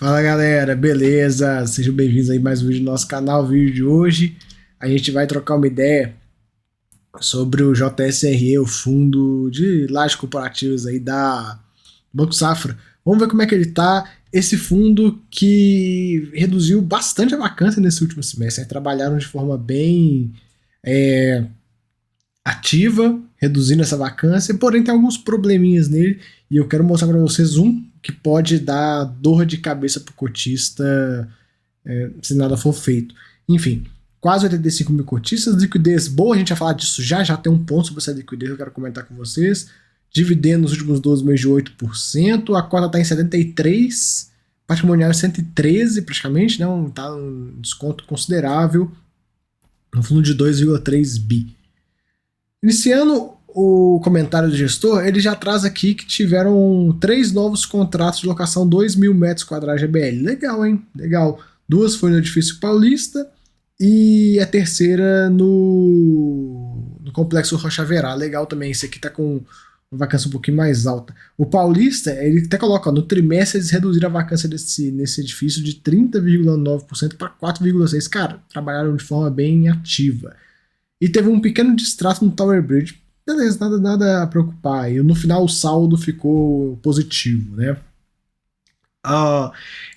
Fala galera, beleza? Sejam bem-vindos aí a mais um vídeo do nosso canal. O vídeo de hoje a gente vai trocar uma ideia sobre o JSRE, o fundo de lajes corporativas aí da Banco Safra. Vamos ver como é que ele tá. Esse fundo que reduziu bastante a vacância nesse último semestre, né? Trabalharam de forma bem ativa, reduzindo essa vacância, porém tem alguns probleminhas nele e eu quero mostrar para vocês um que pode dar dor de cabeça pro cotista se nada for feito. Enfim, quase 85 mil cotistas, liquidez boa, a gente vai falar disso já tem um ponto sobre essa liquidez que eu quero comentar com vocês. Dividendo nos últimos 12 meses de 8%, a cota está em 73, patrimonial em 113 praticamente, né? Tá um desconto considerável, no fundo de 2,3 bi. Iniciando o comentário do gestor, ele já traz aqui que tiveram 3 novos contratos de locação, 2.000 metros quadrados de GBL. Legal, hein? Legal. 2 foi no Edifício Paulista e a terceira no Complexo Rocha Verá. Legal também, esse aqui tá com uma vacância um pouquinho mais alta. O Paulista, ele até coloca, ó, no trimestre eles reduziram a vacância nesse edifício de 30,9% para 4,6%. Cara, trabalharam de forma bem ativa. E teve um pequeno distrato no Tower Bridge. Beleza, nada a preocupar. E no final o saldo ficou positivo, né?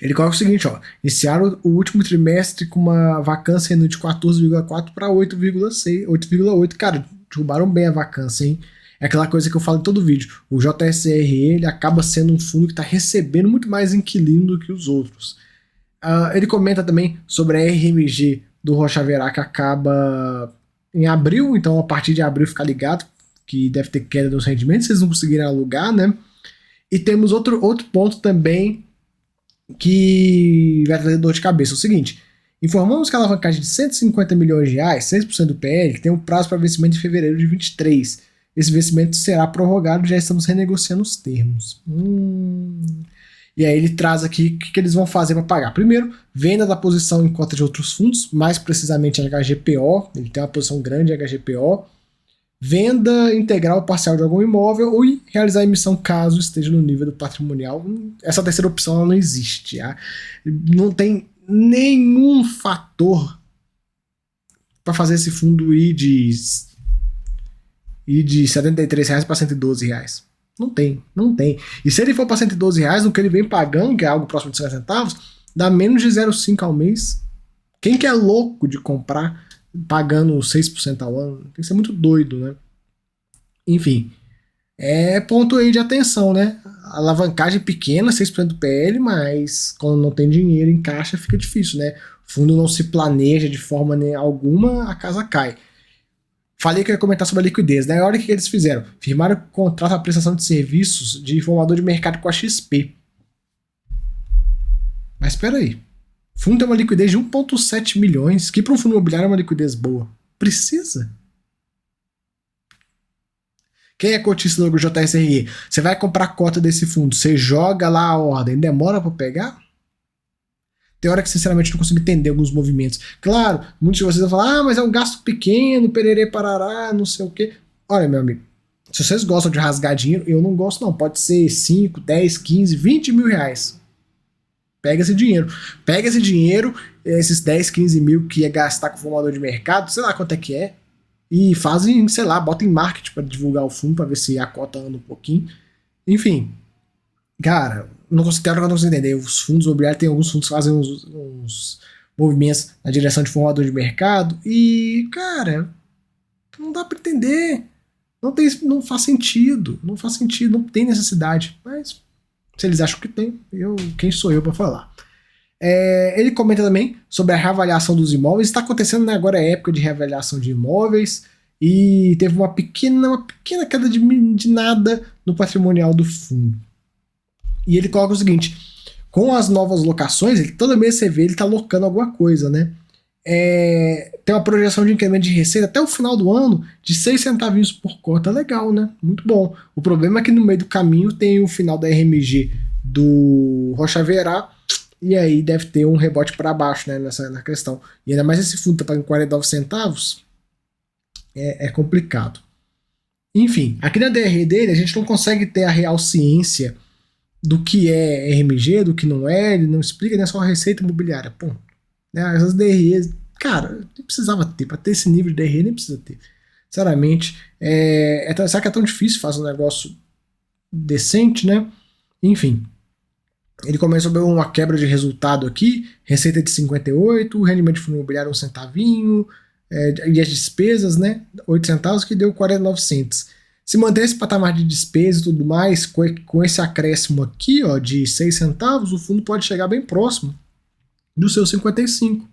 Ele coloca o seguinte, ó. Iniciaram o último trimestre com uma vacância indo de 14,4 para 8,6, 8,8. Cara, derrubaram bem a vacância, hein? É aquela coisa que eu falo em todo vídeo. O JSRE, ele acaba sendo um fundo que está recebendo muito mais inquilino do que os outros. Ele comenta também sobre a RMG do Rocha Verá, que acaba em abril, então a partir de abril ficar ligado, que deve ter queda nos rendimentos, se eles não conseguirem alugar, né? E temos outro ponto também que vai trazer dor de cabeça. É o seguinte, informamos que a alavancagem de 150 milhões de reais, 6% do PL, que tem um prazo para vencimento em fevereiro de 23. Esse vencimento será prorrogado, já estamos renegociando os termos. E aí ele traz aqui o que eles vão fazer para pagar. Primeiro, venda da posição em cota de outros fundos, mais precisamente HGPO, ele tem uma posição grande em HGPO, venda integral ou parcial de algum imóvel e realizar a emissão caso esteja no nível do patrimonial. Essa terceira opção ela não existe. Tá? Não tem nenhum fator para fazer esse fundo ir de R$ 73 para R$ 112. Não tem. E se ele for para R$ 112, no que ele vem pagando, que é algo próximo de 50 centavos, dá menos de 0,5 ao mês. Quem que é louco de comprar pagando 6% ao ano? Tem que ser muito doido, né? Enfim, é ponto aí de atenção, né? Alavancagem pequena, 6% do PL, mas quando não tem dinheiro em caixa fica difícil, né? O fundo não se planeja de forma alguma, a casa cai. Falei que eu ia comentar sobre a liquidez, né? Olha o que eles fizeram. Firmaram contrato para prestação de serviços de informador de mercado com a XP. Mas espera aí. O fundo tem uma liquidez de 1,7 milhões, que para um fundo imobiliário é uma liquidez boa. Precisa? Quem é cotista do JSRE? Você vai comprar a cota desse fundo, você joga lá a ordem, demora para pegar? Tem hora que, sinceramente, não consigo entender alguns movimentos. Claro, muitos de vocês vão falar, mas é um gasto pequeno, pererê, parará, não sei o quê. Olha, meu amigo, se vocês gostam de rasgar dinheiro, eu não gosto não. Pode ser 5, 10, 15, 20 mil reais. Pega esse dinheiro, esses 10, 15 mil que ia gastar com o formador de mercado, sei lá quanto é que é, e fazem, sei lá, bota em marketing para divulgar o fundo, para ver se a cota anda um pouquinho. Enfim, cara, não consigo entender. Os fundos imobiliários, tem alguns fundos que fazem uns movimentos na direção de formador de mercado e, cara, não dá para entender. Não faz sentido. Não tem necessidade. Mas, se eles acham que tem, quem sou eu para falar? Ele comenta também sobre a reavaliação dos imóveis. Está acontecendo, né, agora é época de reavaliação de imóveis e teve uma pequena queda de nada no patrimonial do fundo. E ele coloca o seguinte, com as novas locações, todo mês você vê ele está locando alguma coisa, né? Tem uma projeção de incremento de receita até o final do ano de 6 centavinhos por cota, legal, né? Muito bom. O problema é que no meio do caminho tem o final da RMG do Rocha Verá, e aí deve ter um rebote para baixo, né, na questão. E ainda mais esse fundo tá pagando 49 centavos, é complicado. Enfim, aqui na DR dele a gente não consegue ter a real ciência do que é RMG, do que não é, ele não explica, né? Só receita imobiliária, pô. Né? Essas DREs, cara, nem precisava ter, pra ter esse nível de DRE nem precisa ter. Sinceramente, será que é tão difícil fazer um negócio decente, né? Enfim, ele começa a ver uma quebra de resultado aqui, receita de 58, rendimento de fundo imobiliário 1 centavinho, e as despesas, né, 8 centavos, que deu 49 centos. Se manter esse patamar de despesa e tudo mais, com esse acréscimo aqui, ó, de 6 centavos, o fundo pode chegar bem próximo dos seus 55.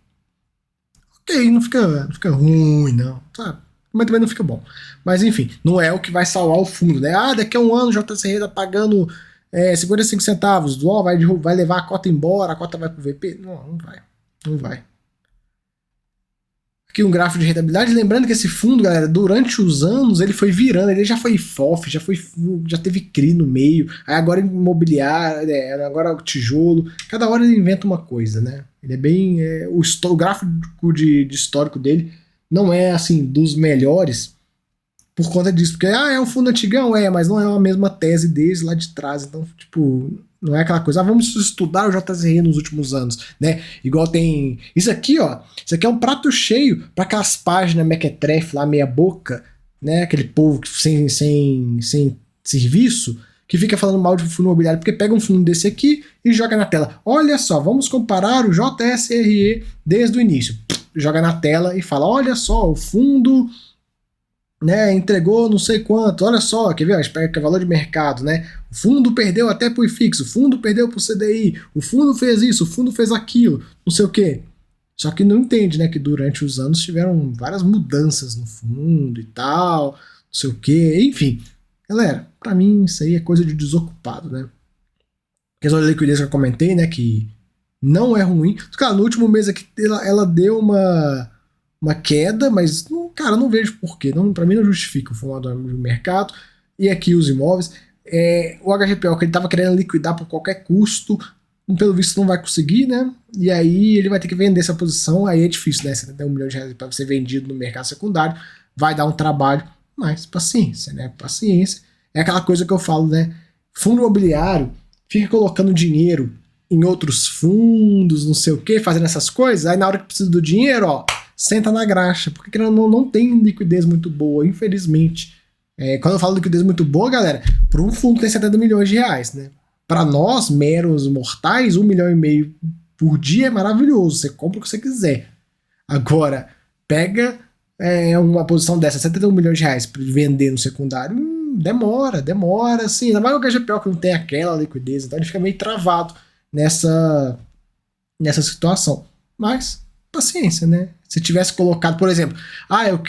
Ok, não fica ruim, não, sabe? Mas também não fica bom. Mas enfim, não é o que vai salvar o fundo, né? Ah, daqui a um ano o JCR tá pagando 55 centavos, vai levar a cota embora, a cota vai pro VP? Não, não vai. Não vai. Aqui um gráfico de rentabilidade, lembrando que esse fundo, galera, durante os anos ele foi virando, ele já foi FOF, já teve CRI no meio, aí agora imobiliário, agora tijolo, cada hora ele inventa uma coisa, né? Ele é bem, o gráfico de histórico dele não é assim dos melhores por conta disso, porque é um fundo antigão, mas não é a mesma tese desde lá de trás, então tipo, não é aquela coisa, vamos estudar o JCR nos últimos anos, né? Igual tem isso aqui, ó, isso aqui é um prato cheio para aquelas páginas mequetrefe lá, meia boca, né? Aquele povo sem serviço que fica falando mal de fundo imobiliário, porque pega um fundo desse aqui e joga na tela. Olha só, vamos comparar o JSRE desde o início. Joga na tela e fala, olha só, o fundo, né, entregou não sei quanto, olha só, quer ver, pega que é valor de mercado, né, o fundo perdeu até pro IFIX, o fundo perdeu pro CDI, o fundo fez isso, o fundo fez aquilo, não sei o que. Só que não entende, né, que durante os anos tiveram várias mudanças no fundo e tal, não sei o que, enfim. Galera, pra mim isso aí é coisa de desocupado, né. A questão da liquidez que eu comentei, né, que não é ruim. Cara, no último mês aqui ela deu uma queda, mas, cara, não vejo porquê. Pra mim não justifica o formador do mercado. E aqui os imóveis. O HGPO que ele estava querendo liquidar por qualquer custo, pelo visto não vai conseguir, né? E aí ele vai ter que vender essa posição. Aí é difícil, né? 71 milhões de reais para ser vendido no mercado secundário. Vai dar um trabalho, mas paciência, né? Paciência. É aquela coisa que eu falo, né? Fundo imobiliário fica colocando dinheiro em outros fundos, não sei o que, fazendo essas coisas. Aí na hora que precisa do dinheiro, ó, senta na graxa, porque não tem liquidez muito boa, infelizmente. Quando eu falo liquidez muito boa, galera, para um fundo tem 70 milhões de reais, né? Para nós, meros mortais, 1,5 milhão por dia é maravilhoso, você compra o que você quiser. Agora, pega uma posição dessa, 71 milhões de reais, para vender no secundário, demora, assim, ainda mais o HGPO que não tem aquela liquidez, então ele fica meio travado nessa situação. Mas, paciência, né? Se tivesse colocado, por exemplo,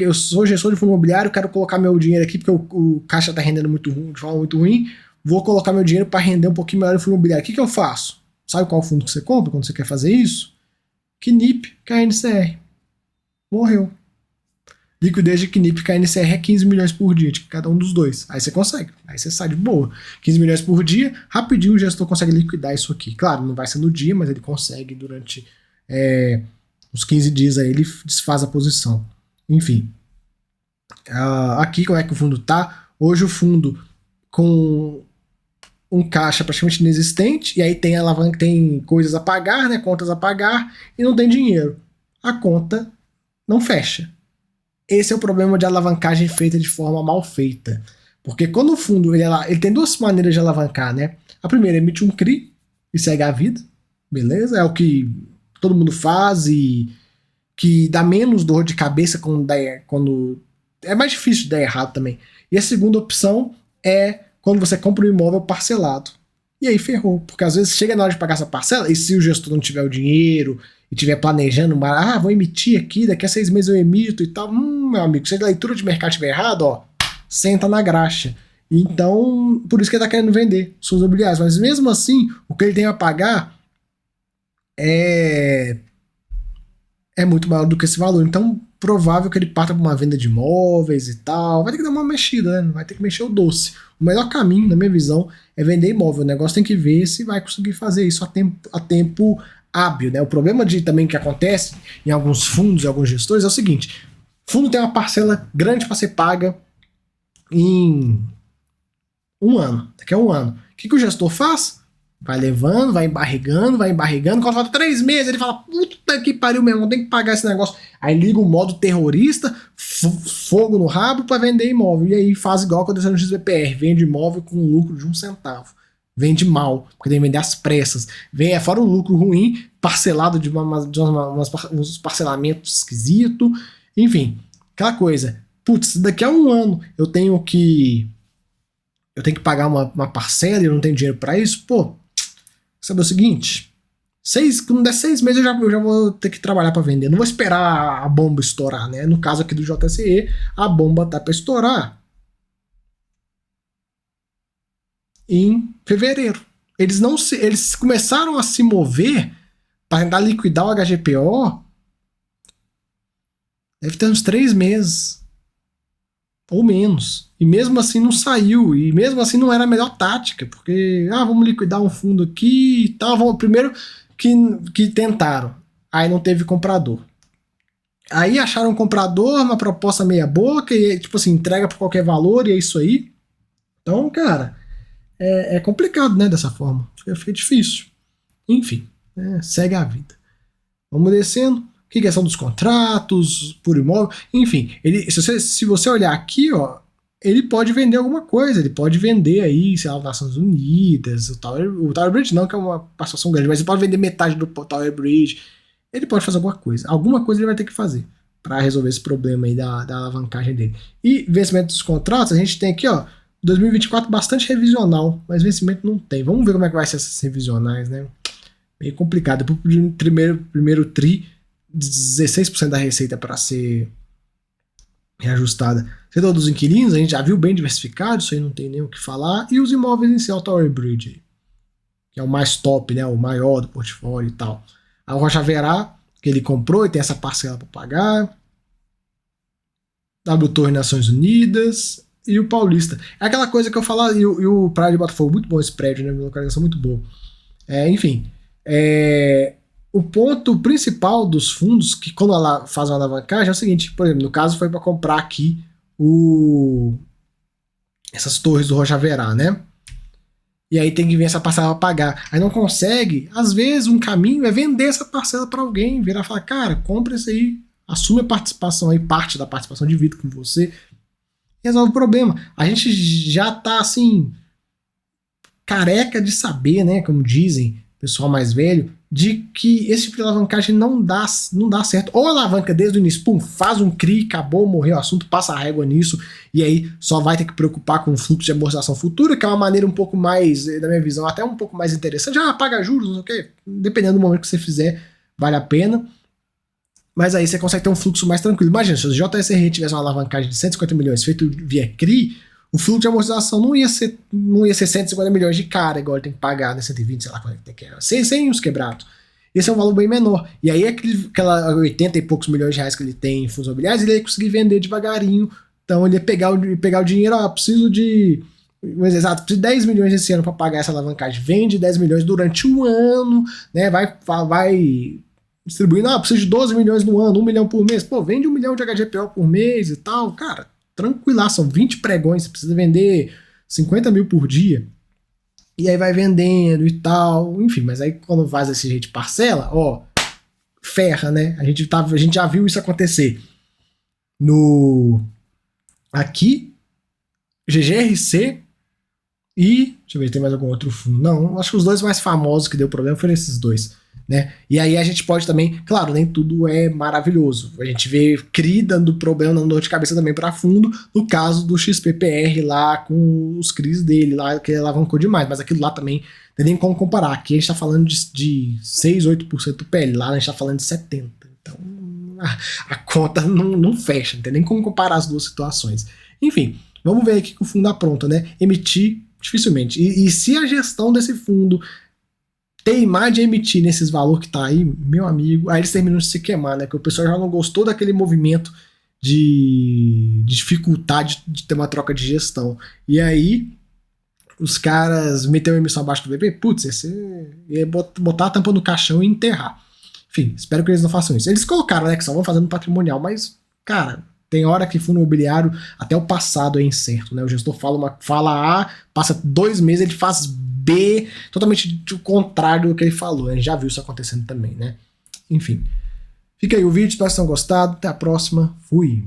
eu sou gestor de fundo imobiliário, quero colocar meu dinheiro aqui porque o caixa está rendendo muito ruim, de forma muito ruim, vou colocar meu dinheiro para render um pouquinho melhor no fundo imobiliário. O que eu faço? Sabe qual fundo que você compra quando você quer fazer isso? KNIP, KNCR. Morreu. Liquidez de KNIP e KNCR é 15 milhões por dia, de cada um dos dois. Aí você consegue, aí você sai de boa. 15 milhões por dia, rapidinho o gestor consegue liquidar isso aqui. Claro, não vai ser no dia, mas ele consegue durante uns 15 dias aí, ele desfaz a posição. Enfim. Aqui como é que o fundo tá? Hoje o fundo com um caixa praticamente inexistente, e aí tem alavanca, tem coisas a pagar, né, contas a pagar, e não tem dinheiro. A conta não fecha. Esse é o problema de alavancagem feita de forma mal feita. Porque quando o fundo, ele tem duas maneiras de alavancar, né? A primeira, emite um CRI e segue a vida, beleza? É o que todo mundo faz e que dá menos dor de cabeça quando é mais difícil de dar errado também. E a segunda opção é quando você compra um imóvel parcelado. E aí ferrou, porque às vezes chega na hora de pagar essa parcela, e se o gestor não tiver o dinheiro e estiver planejando, vou emitir aqui, daqui a 6 meses eu emito e tal, meu amigo, se a leitura de mercado estiver errada, ó, senta na graxa. Então, por isso que ele está querendo vender suas imobiliárias. Mas mesmo assim, o que ele tem a pagar é muito maior do que esse valor. Então, provável que ele parta para uma venda de imóveis e tal. Vai ter que dar uma mexida, né? Vai ter que mexer o doce. O melhor caminho, na minha visão, é vender imóvel. O negócio tem que ver se vai conseguir fazer isso a tempo hábil, né? O problema também que acontece em alguns fundos e alguns gestores é o seguinte: o fundo tem uma parcela grande para ser paga em um ano. Daqui a um ano. O que o gestor faz? Vai levando, vai embarrigando. Quando falta 3 meses, ele fala: puta que pariu mesmo, não tem que pagar esse negócio. Aí liga o modo terrorista, fogo no rabo pra vender imóvel. E aí faz igual aconteceu no XBPR: vende imóvel com lucro de 1 centavo. Vende mal, porque tem que vender às pressas. Vem, fora o lucro ruim, parcelado de uns parcelamentos esquisitos. Enfim, aquela coisa. Putz, daqui a um ano eu tenho que pagar uma parcela e eu não tenho dinheiro pra isso. Pô, sabe o seguinte? Quando der 6 meses eu já vou ter que trabalhar pra vender. Não vou esperar a bomba estourar, né? No caso aqui do JSE, a bomba tá pra estourar em fevereiro. Eles começaram a se mover para tentar liquidar o HGPO. Deve ter uns 3 meses. Ou menos. E mesmo assim não saiu. E mesmo assim não era a melhor tática. Porque, vamos liquidar um fundo aqui e tal. Primeiro que tentaram. Aí não teve comprador. Aí acharam um comprador, uma proposta meia boca, e tipo assim, entrega por qualquer valor, e é isso aí. Então, cara, é complicado, né, dessa forma. Fica difícil. Enfim, segue a vida. Vamos descendo. Que questão dos contratos por imóvel, enfim, se você olhar aqui, ó, ele pode vender alguma coisa, ele pode vender aí, sei lá, as Nações Unidas, o Tower Bridge não, que é uma participação grande, mas ele pode vender metade do Tower Bridge, ele pode fazer alguma coisa ele vai ter que fazer para resolver esse problema aí da alavancagem dele. E vencimento dos contratos, a gente tem aqui, ó, 2024 bastante revisional, mas vencimento não tem. Vamos ver como é que vai ser essas revisionais, né? Meio complicado. Primeiro tri, 16% da receita para ser reajustada. Setor dos inquilinos, a gente já viu bem diversificado, isso aí não tem nem o que falar. E os imóveis em si, o Tower Bridge, que é o mais top, né, o maior do portfólio e tal. A Rocha Verá, que ele comprou e tem essa parcela para pagar. W Torre Nações Unidas e o Paulista. É aquela coisa que eu falo, e o Praia de Botafogo, muito bom esse prédio, né, uma localização muito boa. Enfim, o ponto principal dos fundos, que quando ela faz uma alavancagem, é o seguinte, por exemplo, no caso foi para comprar aqui essas torres do Rocha Verá, né? E aí tem que vir essa parcela para pagar. Aí não consegue, às vezes um caminho é vender essa parcela para alguém, virar e falar: cara, compra isso aí, assume a participação aí, parte da participação, divide com você, e resolve o problema. A gente já tá assim, careca de saber, né, como dizem pessoal mais velho, de que esse tipo de alavancagem não dá certo. Ou alavanca desde o início, pum, faz um CRI, acabou, morreu o assunto, passa a régua nisso, e aí só vai ter que preocupar com o fluxo de amortização futura, que é uma maneira um pouco mais, na minha visão, até um pouco mais interessante. Paga juros, não sei o quê, dependendo do momento que você fizer, vale a pena. Mas aí você consegue ter um fluxo mais tranquilo. Imagina, se o JSR tivesse uma alavancagem de 150 milhões feito via CRI, o fluxo de amortização não ia ser 150 milhões de cara, igual ele tem que pagar, né? 120, sei lá quanto tem que é. Sem os quebrados. Esse é um valor bem menor. E aí, aquela 80 e poucos milhões de reais que ele tem em fundos imobiliários, ele ia conseguir vender devagarinho. Então, ele ia pegar o dinheiro, preciso de 10 milhões esse ano para pagar essa alavancagem. Vende 10 milhões durante um ano, né? Vai distribuindo, preciso de 12 milhões no ano, 1 milhão por mês. Pô, vende 1 milhão de HGPO por mês e tal. Cara, tranquilar, são 20 pregões, você precisa vender 50 mil por dia, e aí vai vendendo e tal, enfim, mas aí quando faz desse jeito de parcela, ferra, né? A gente já viu isso acontecer aqui, GGRC e, deixa eu ver, tem mais algum outro fundo? Não, acho que os dois mais famosos que deu problema foram esses dois, né? E aí a gente pode também, claro, nem tudo é maravilhoso. A gente vê CRI dando problema, dando dor de cabeça também para fundo, no caso do XPPR lá com os CRIs dele lá, que ele alavancou demais, mas aquilo lá também não tem nem como comparar. Aqui a gente tá falando de 6, 8% do PL, lá a gente tá falando de 70%. Então a conta não fecha, não tem nem como comparar as duas situações. Enfim, vamos ver aqui que o fundo apronta, né? Emitir dificilmente. E se a gestão desse fundo teimar de emitir nesses valores que tá aí, meu amigo, aí eles terminam de se queimar, né? Porque o pessoal já não gostou daquele movimento de dificultar de ter uma troca de gestão. E aí os caras meteram a emissão abaixo do BB, putz, ia botar a tampa no caixão e enterrar. Enfim, espero que eles não façam isso. Eles colocaram, né, que só vão fazendo patrimonial, mas, cara, tem hora que fundo imobiliário, até o passado é incerto, né? O gestor fala A, passa 2 meses, ele faz B, totalmente o contrário do que ele falou. A gente já viu isso acontecendo também, né? Enfim. Fica aí o vídeo, espero que vocês tenham gostado. Até a próxima. Fui!